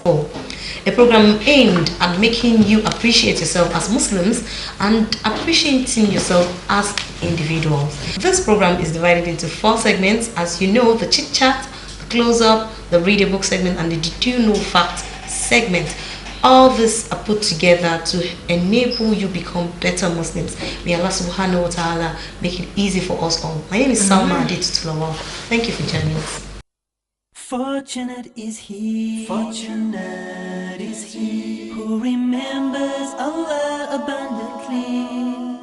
A program aimed at making you appreciate yourself as Muslims and appreciating yourself as individuals. This program is divided into 4 segments, as you know: the chit chat, the close up, the read a book segment, and the did you know fact segment. All this are put together to enable you become better Muslims. May Allah subhanahu wa ta'ala make it easy for us all. My name is Salma Aditutulawa. Thank you for joining us. Fortunate is he, fortunate is he who remembers Allah abundantly.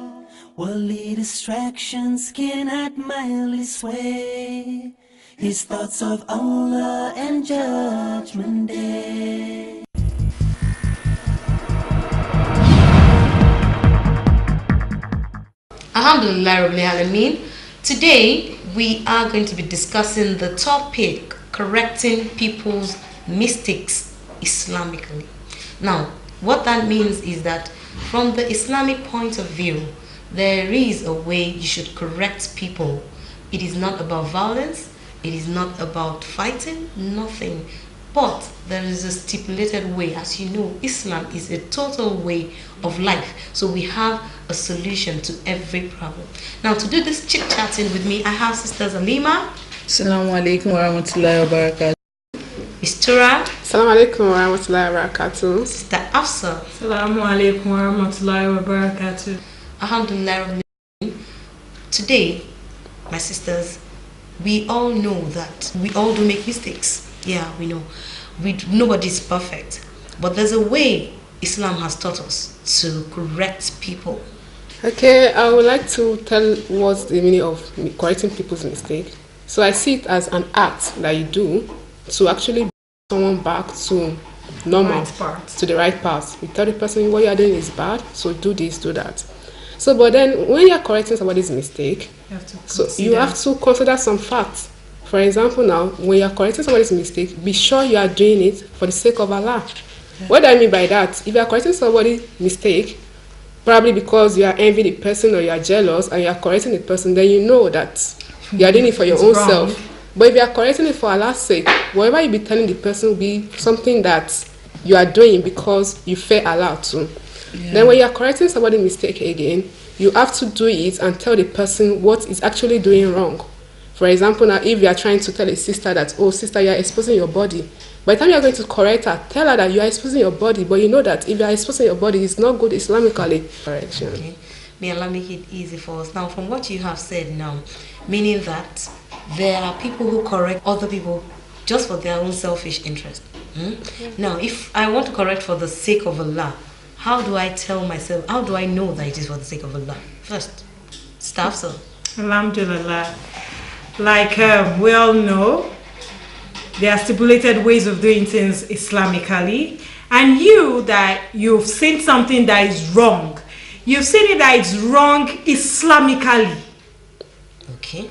Worldly distractions cannot mildly sway his thoughts of Allah and Judgment Day. Alhamdulillah Rabbil Alameen. Today we are going to be discussing the topic correcting people's mistakes Islamically. Now, what that means is that from the Islamic point of view, there is a way you should correct people. It is not about violence, it is not about fighting, nothing. But there is a stipulated way. As you know, Islam is a total way of life. So we have a solution to every problem. Now, to do this chit-chatting with me, I have Sisters Alima. Assalamu alaikum wa rahmatullahi wa barakatuh. Miss Tura. Assalamu alaikum wa rahmatullahi wa barakatuh. Sister Afsa. Assalamu alaikum wa rahmatullahi wa barakatuh. Alhamdulillah. Today, my sisters, we all know that we all do make mistakes. Yeah, we know. Nobody's perfect. But there's a way Islam has taught us to correct people. Okay, I would like to tell what's the meaning of correcting people's mistake. So I see it as an act that you do to actually bring someone back to normal, to the right path. You tell the person what you are doing is bad, so do this, do that. So, but then when you are correcting somebody's mistake, you have to consider some facts. For example, now, when you are correcting somebody's mistake, be sure you are doing it for the sake of Allah. Yeah. What do I mean by that? If you are correcting somebody's mistake, probably because you are envying the person or you are jealous and you are correcting the person, then you know that you are doing it for your own self. But if you are correcting it for Allah's sake, whatever you be telling the person will be something that you are doing because you fear Allah too. Yeah. Then when you are correcting somebody's mistake again, you have to do it and tell the person what is actually doing wrong. For example, now if you are trying to tell a sister that, oh sister, you are exposing your body. By the time you are going to correct her, tell her that you are exposing your body, but you know that if you are exposing your body, it's not good Islamically. Correction. Okay. May Allah make it easy for us. Now, from what you have said now, meaning that there are people who correct other people just for their own selfish interest. Yeah. Now, if I want to correct for the sake of Allah, how do I tell myself, how do I know that it is for the sake of Allah? First, staff, so. Alhamdulillah. Like we all know, there are stipulated ways of doing things Islamically, and you've seen something that is wrong. You've seen it that it's wrong Islamically. Okay.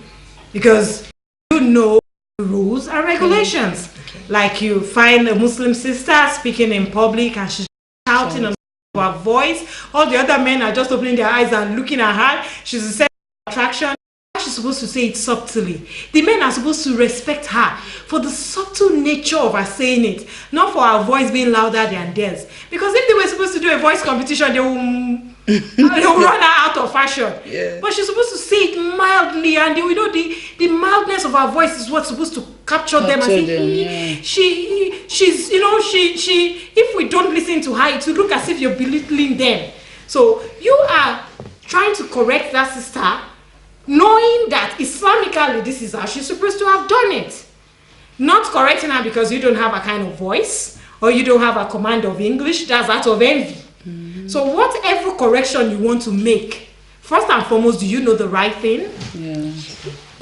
Because you know rules and regulations. Okay. Like you find a Muslim sister speaking in public and she's shouting on her voice. All the other men are just opening their eyes and looking at her. She's a center of attraction. She's supposed to say it subtly. The men are supposed to respect her for the subtle nature of her saying it, not for her voice being louder than theirs. Because if they were supposed to do a voice competition, they will run her out of fashion. Yeah. But she's supposed to say it mildly, and the mildness of her voice is what's supposed to capture them. And say, she's if we don't listen to her, it will look as if you're belittling them. So you are trying to correct that sister, knowing that Islamically this is how she's supposed to have done it. Not correcting her because you don't have a kind of voice or you don't have a command of English. That's out of envy. So whatever correction you want to make, first and foremost, do you know the right thing? Yeah.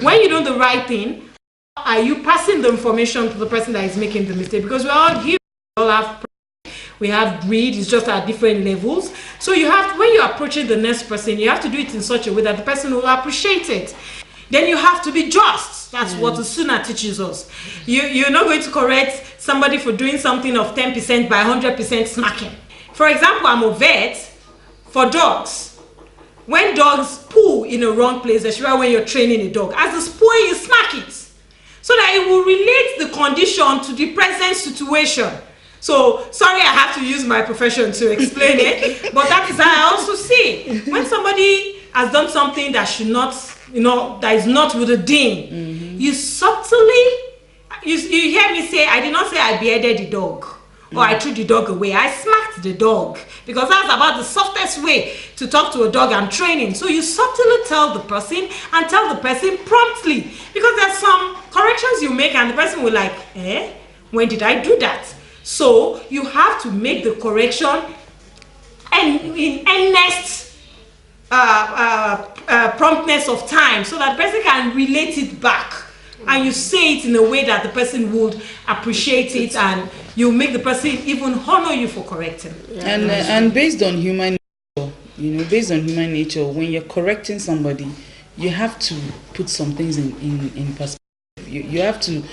When you know the right thing, are you passing the information to the person that is making the mistake? Because we're all here, we all have we have greed, it's just at different levels. So you have, when you're approaching the next person, you have to do it in such a way that the person will appreciate it. Then you have to be just. That's what the Sunnah teaches us. You're not going to correct somebody for doing something of 10% by 100% smacking. For example, I'm a vet for dogs. When dogs poo in a wrong place, especially when you're training a dog, as it's pooing, you smack it, so that it will relate the condition to the present situation. So sorry, I have to use my profession to explain it, but that is how I also see. When somebody has done something that should not, that is not with the deen, you subtly, you hear me say, I did not say I beheaded the dog. Or I threw the dog away. I smacked the dog, because that's about the softest way to talk to a dog I'm training. So you subtly tell the person, and tell the person promptly, because there's some corrections you make and the person will like, when did I do that? So you have to make the correction and in earnest promptness of time, so that the person can relate it back. And you say it in a way that the person would appreciate it, and you make the person even honor you for correcting. And based on human nature, when you're correcting somebody, you have to put some things in perspective. You have to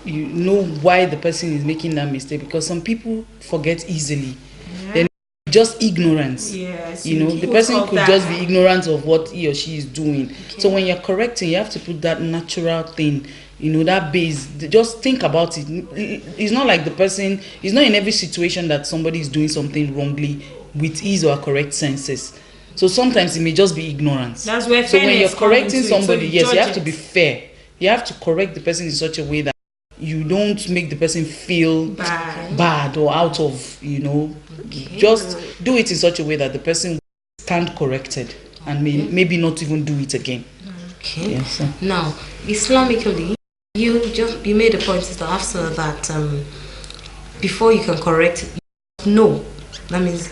know why the person is making that mistake, because some people forget easily. Then just ignorance. Yes, the person could just be ignorant of what he or she is doing. So when you're correcting, you have to put that natural thing, that base. Just think about it. It's not like the person, it's not in every situation that somebody is doing something wrongly with his or correct senses. So sometimes it may just be ignorance. That's where so when you're correcting somebody, so yes, you have to be fair. You have to correct the person in such a way that you don't make the person feel bad or out of, just do it in such a way that the person stand corrected and maybe not even do it again. Okay. Yes, sir. Now, Islamically, you made a point, Sister Hafsa, that before you can correct, no. That means,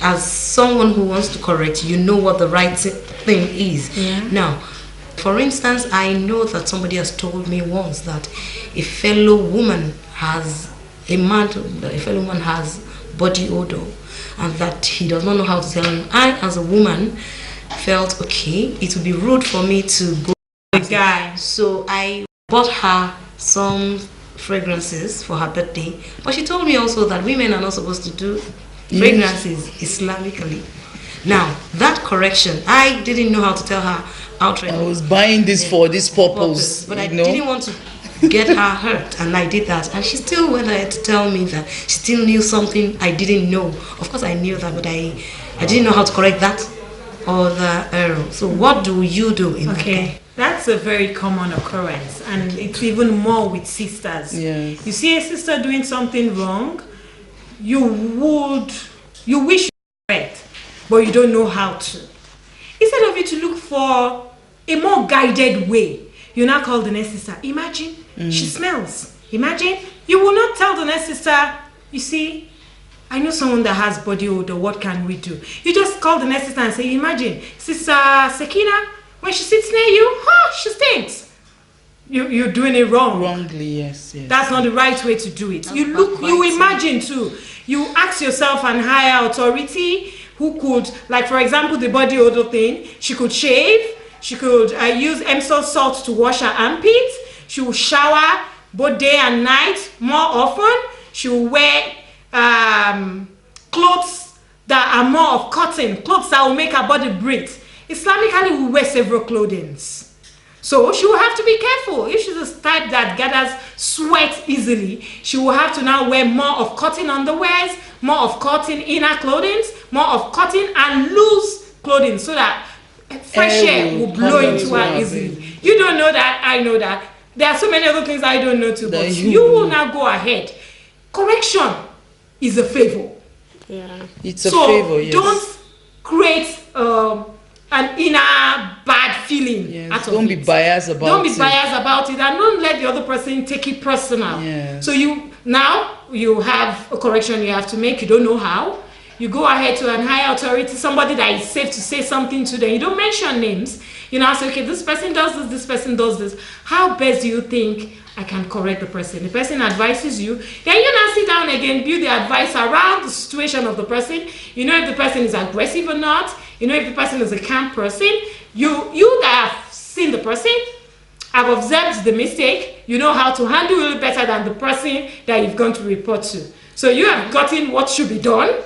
as someone who wants to correct, you know what the right thing is. Yeah. Now, for instance, I know that somebody has told me once that a fellow woman has body odor, and that he does not know how to tell him. I, as a woman, felt okay, it would be rude for me to go the guy. So I bought her some fragrances for her birthday, but she told me also that women are not supposed to do fragrances Islamically. Now, that correction, I didn't know how to tell her outright. I was buying this for this purpose, but I didn't want to get her hurt, and I did that, and she still went ahead to tell me that she still knew something I didn't know. Of course I knew that, but I didn't know how to correct that or the error. So what do you do in that? That's a very common occurrence, and it's even more with sisters. Yes. You see a sister doing something wrong, you wish you were correct, but you don't know how to. Instead of you to look for a more guided way, you now call the next sister. Imagine, she smells. Imagine, you will not tell the next sister, you see, I know someone that has body odor, what can we do? You just call the next sister and say, imagine, Sister Sekina, when she sits near you, she stinks. You're doing it wrong. Wrongly, yes. That's not the right way to do it. You imagine too. You ask yourself an higher authority who could, like for example, the body odor thing, she could shave. She could use Epsom salt to wash her armpits. She will shower both day and night more often. She will wear clothes that are more of cotton, clothes that will make her body breathe. Islamically, we wear several clothings. So she will have to be careful. If she's the type that gathers sweat easily, she will have to now wear more of cotton underwears, more of cotton inner clothing, more of cotton and loose clothing, so that fresh air will blow into her easily. You don't know that, I know that. There are so many other things I don't know too, but you will now go ahead. Correction is a favor. Yeah. It's a favor, yes. So don't create an inner bad feeling. Yes. Don't be biased about it. Don't be biased about it, and don't let the other person take it personal. Yes. So you have a correction you have to make, you don't know how. You go ahead to an higher authority, somebody that is safe to say something to them. You don't mention names. You now say, okay, this person does this person does this. How best do you think I can correct the person? The person advises you. Then you now sit down again, build the advice around the situation of the person. You know if the person is aggressive or not. You know if the person is a calm person. You that have seen the person, have observed the mistake, you know how to handle it better than the person that you've gone to report to. So you have gotten what should be done.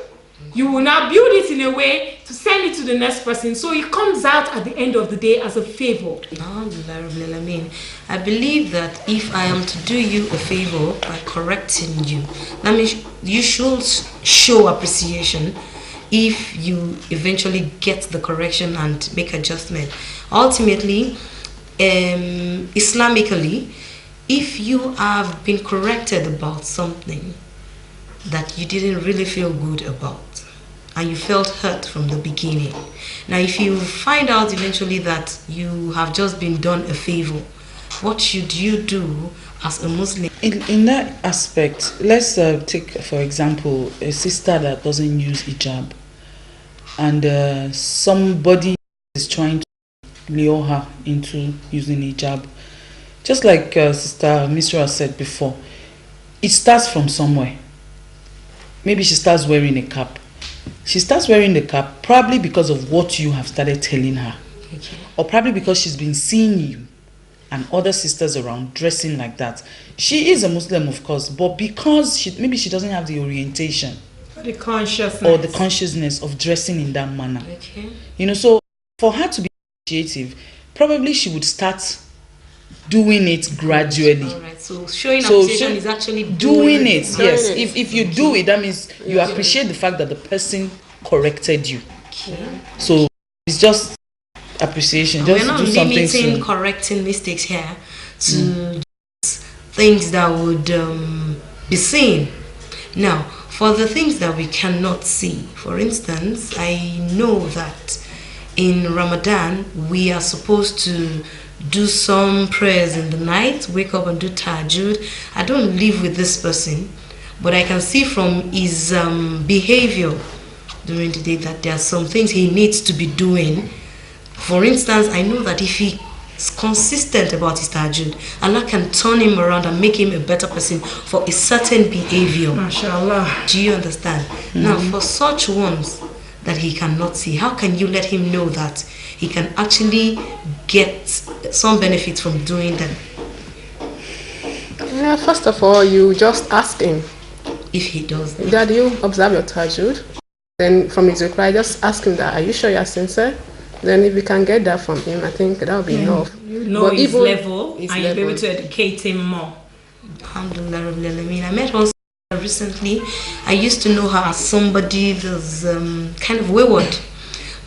You will now build it in a way to send it to the next person, so it comes out at the end of the day as a favor. I believe that if I am to do you a favor by correcting you, that means you should show appreciation if you eventually get the correction and make adjustment. Ultimately, Islamically, if you have been corrected about something that you didn't really feel good about and you felt hurt from the beginning, now if you find out eventually that you have just been done a favor, what should you do as a Muslim? In that aspect, let's take for example a sister that doesn't use hijab, and somebody is trying to lure her into using hijab. Just like Sister Misra said before, it starts from somewhere. Maybe she starts wearing a cap. She starts wearing the cap probably because of what you have started telling her. Okay. Or probably because she's been seeing you and other sisters around dressing like that. She is a Muslim, of course, but because maybe she doesn't have the orientation The consciousness. or the consciousness of dressing in that manner. Okay. You know, so for her to be initiative, probably she would start doing it gradually. All right. So showing appreciation is actually doing it. Doing Yes. it. If you do it, that means you appreciate the fact that the person corrected you. Okay. So it's just appreciation. We're Just not do something limiting to correcting mistakes here to just things that would be seen. Now, for the things that we cannot see, for instance, I know that in Ramadan we are supposed to do some prayers in the night, wake up and do tahajjud. I don't live with this person, but I can see from his behavior during the day that there are some things he needs to be doing. For instance, I know that if he is consistent about his tahajjud, Allah can turn him around and make him a better person for a certain behavior. MashaAllah. Do you understand? Now, for such ones that he cannot see, how can you let him know that he can actually get some benefits from doing them? Yeah, first of all, you just ask him, If he does them. Dad, you observe your tahajjud? Then from his reply, just ask him that, are you sure you're sincere? Then if you can get that from him, I think that will be enough. You know But his even level, his and you'll be able level. to educate him more. Alhamdulillah Rabbil Alameen. I met one sister recently. I used to know her as somebody that's kind of wayward,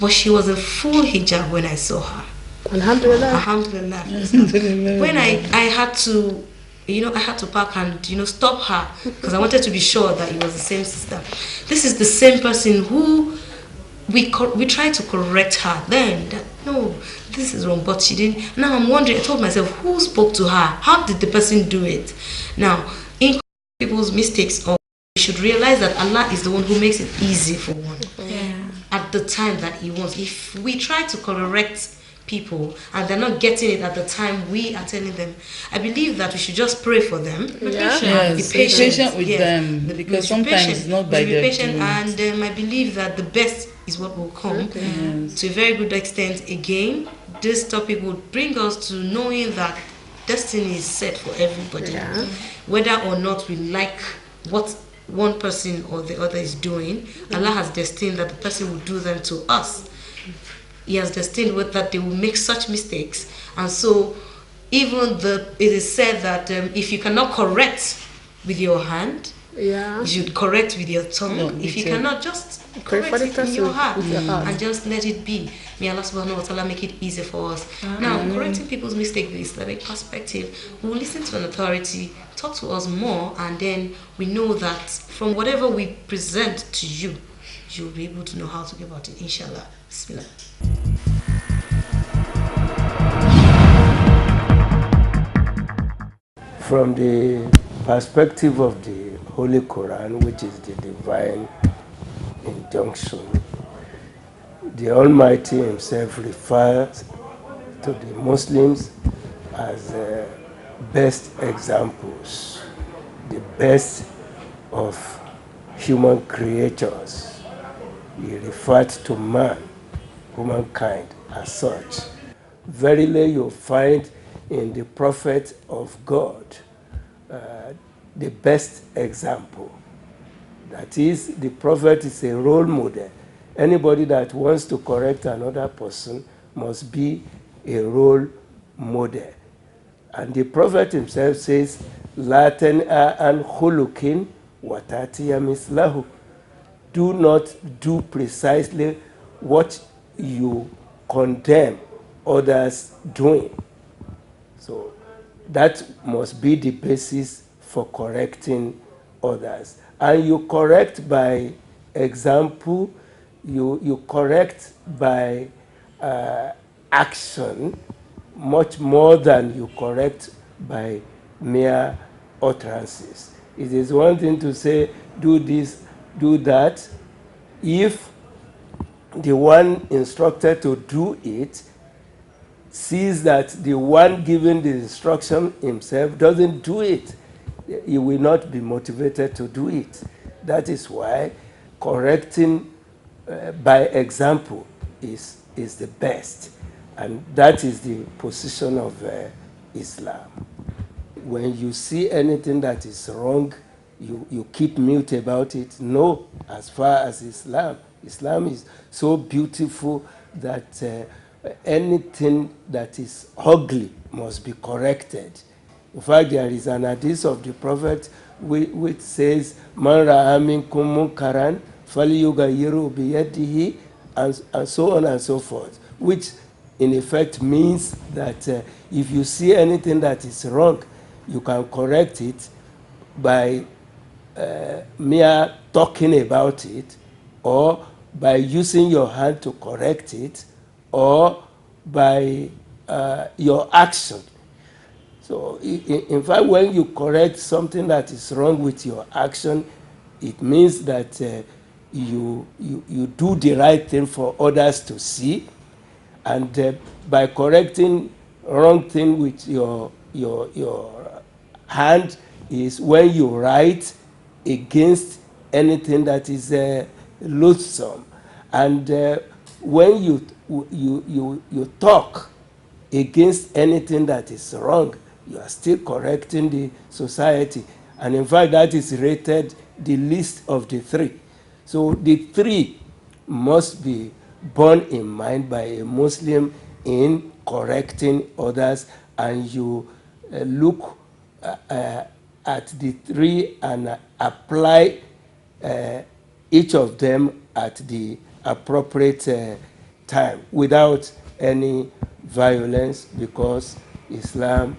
but she was a full hijab when I saw her. Alhamdulillah. Alhamdulillah. When I had to, I had to park and stop her because I wanted to be sure that it was the same sister. This is the same person who we tried to correct her then that no, this is wrong, but she didn't. Now I'm wondering, I told myself, who spoke to her? How did the person do it? Now, in people's mistakes, or we should realize that Allah is the one who makes it easy for one at the time that he wants. If we try to correct people and they're not getting it at the time we are telling them, I believe that we should just pray for them. Yeah. And Yes, be patient with yes. them, The- because be sometimes patient. it's not We by should be their patient, doing. and I believe that the best is what will come. To a very good extent, again, this topic would bring us to knowing that destiny is set for everybody. Yeah. Whether or not we like what one person or the other is doing, Allah has destined that the person will do them to us. He has destined that they will make such mistakes, and so even it is said that if you cannot correct with your hand, Yeah. you should correct with your tongue. No, If you with your- cannot, just Pray correct for the it in person your heart, with your heart. and just let it be. May Allah subhanahu wa ta'ala make it easy for us. Now, correcting people's mistakes with Islamic perspective, we will listen to an authority, talk to us more, and then we know that from whatever we present to you, you'll be able to know how to go about it, inshallah. Bismillah. From the perspective of the Holy Quran, which is the divine injunction, the Almighty Himself refers to the Muslims as best examples, the best of human creatures. He referred to humankind as such. Verily you find in the prophet of God the best example, That is, the Prophet is a role model. Anybody that wants to correct another person must be a role model. And the Prophet himself says, La tan'a an khuluqin wa tatiya mislahu. Do not do precisely what you condemn others doing. So that must be the basis for correcting others. And you correct by example, you correct by action much more than you correct by mere utterances. It is one thing to say, do this, do that, if the one instructed to do it sees that the one giving the instruction himself doesn't do it, he will not be motivated to do it. That is why correcting by example is the best. And that is the position of Islam. When you see anything that is wrong, you keep mute about it. No, as far as Islam is so beautiful that anything that is ugly must be corrected. In fact, there is an hadith of the Prophet which says, Man ra'a minkum munkaran falyughayyiru biyadihi, and so on and so forth, which in effect means that if you see anything that is wrong, you can correct it by mere talking about it, or by using your hand to correct it, or by your action. So in fact, when you correct something that is wrong with your action, it means that you do the right thing for others to see. And by correcting wrong thing with your hand is when you write against anything that is loathsome. And when you talk against anything that is wrong, you are still correcting the society. And in fact, that is rated the least of the three. So the three must be borne in mind by a Muslim in correcting others, and you look at the three and apply each of them at the appropriate time without any violence, because Islam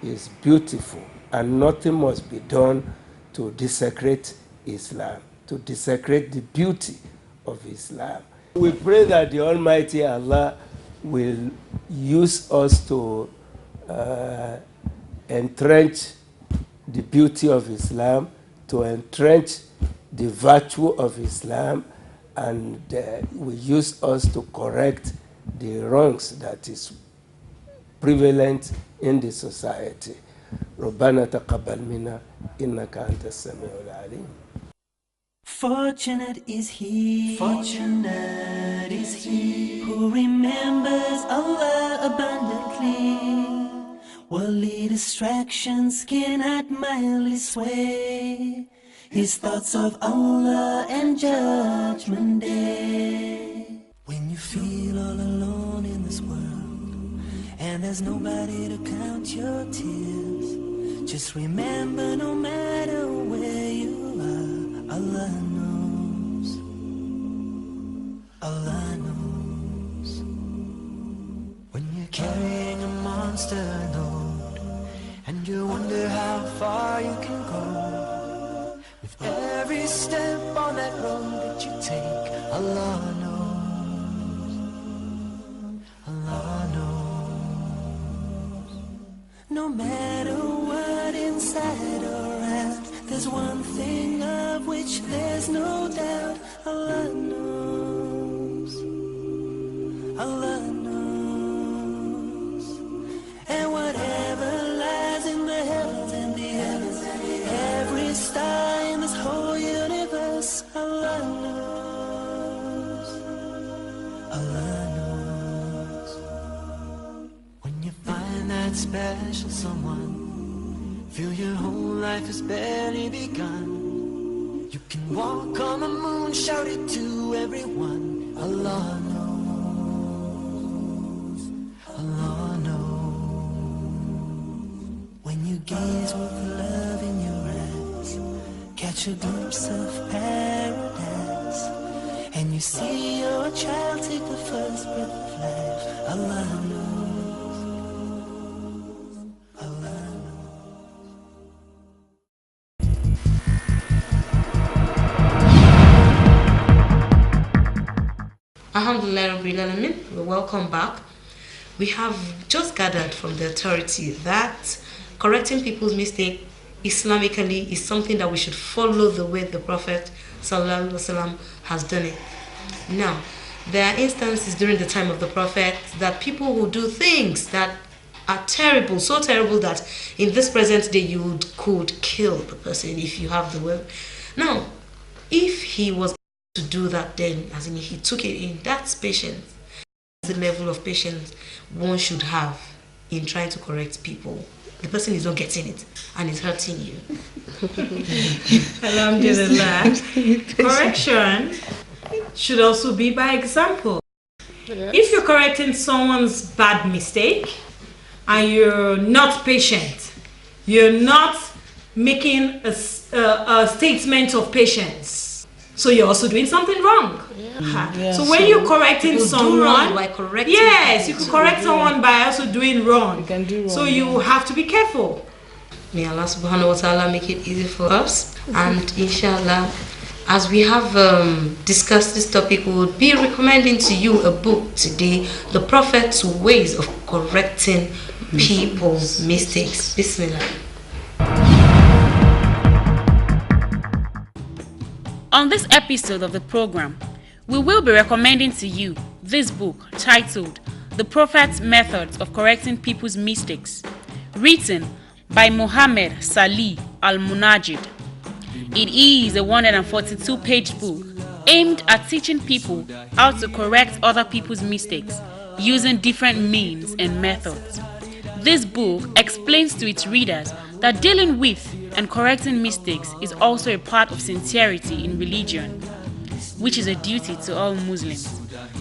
is beautiful and nothing must be done to desecrate Islam, to desecrate the beauty of Islam. We pray that the Almighty Allah will use us to entrench the beauty of Islam, to entrench the virtue of Islam, and will use us to correct the wrongs that is prevalent in the society. ربنا تقبل منا إنك أنت السميع العليم. Fortunate is he, fortunate is he who remembers Allah abundantly. Worldly distractions cannot mildly sway his thoughts of Allah and Judgment Day. When you feel all alone in this world and there's nobody to count your tears, just remember, no matter where you are, Allah knows. Allah knows. When you're carrying a monster load and you wonder how far you can go, with every step on that road that you take, Allah knows. Allah knows. No matter what, inside or out, there's one thing of which there's no doubt. Allah knows. Allah knows. And whatever lies in the heavens and the heavens, every star in this whole universe, Allah knows. Allah knows. When you find that special someone, feel your whole life has barely begun, you can walk on the moon, shout it to everyone. Allah knows, Allah knows. When you gaze with love in your eyes, catch a glimpse of paradise, and you see your child take the first breath of life. Allah knows, Allah knows. Alhamdulillah Rabbil Alamin, welcome back. We have just gathered from the authority that correcting people's mistake Islamically is something that we should follow the way the Prophet Sallallahu Alaihi Wasallam has done it. Now, there are instances during the time of the Prophet that people will do things that are terrible, so terrible that in this present day you could kill the person if you have the will. Now, if he was to do that, then as in he took it in, that's patience. The level of patience one should have in trying to correct people. The person is not getting it and it's hurting you. Alhamdulillah. Correction should also be by example. Yes. If you're correcting someone's bad mistake and you're not patient, you're not making a statement of patience, so you're also doing something wrong. So when you're correcting people do someone, wrong by correcting yes, you people could too. correct someone by also doing wrong. You can do wrong, So you have to be careful. May Allah subhanahu wa ta'ala make it easy for us. And inshallah, as we have discussed this topic, we will be recommending to you a book today, The Prophet's Ways of Correcting People's Mistakes. Bismillah. On this episode of the program, we will be recommending to you this book titled The Prophet's Methods of Correcting People's Mistakes, written by Muhammad Salih Al-Munajid. It is a 142-page book aimed at teaching people how to correct other people's mistakes using different means and methods. This book explains to its readers that dealing with and correcting mistakes is also a part of sincerity in religion, which is a duty to all Muslims.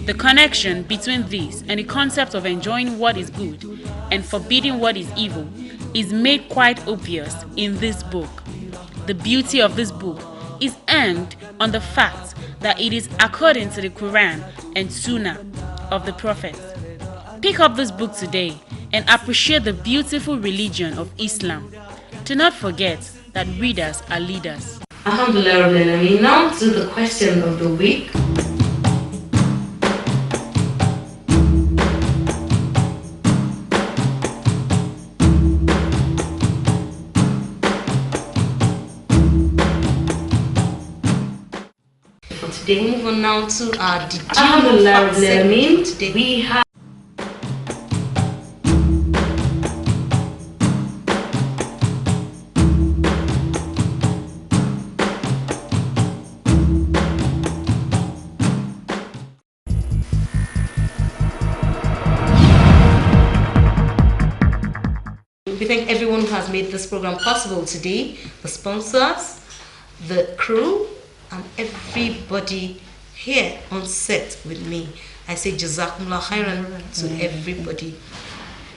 The connection between this and the concept of enjoying what is good and forbidding what is evil is made quite obvious in this book. The beauty of this book is earned on the fact that it is according to the Quran and Sunnah of the Prophet. Pick up this book today and appreciate the beautiful religion of Islam. Do not forget that readers are leaders. Alhamdulillah Rabbil Alamin. Now to the question of the week. For today, move on now to our Did You Know Fact segment. Today we have we thank everyone who has made this program possible today, the sponsors, the crew, and everybody here on set with me. I say Jazakumullah khairan to everybody.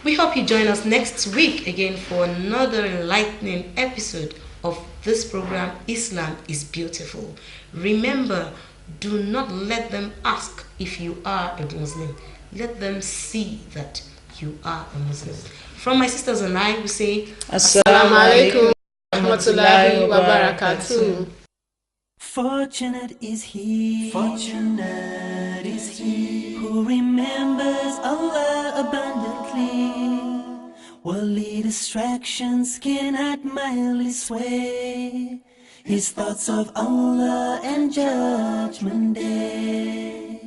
We hope you join us next week again for another enlightening episode of this program, Islam is Beautiful. Remember, do not let them ask if you are a Muslim. Let them see that you are a Muslim. From my sisters and I, we say Assalamu alaikum warahmatullahi wabarakatuh. Fortunate is he, fortunate is he who remembers Allah abundantly. Worldly distractions cannot mildly sway his thoughts of Allah and Judgment Day.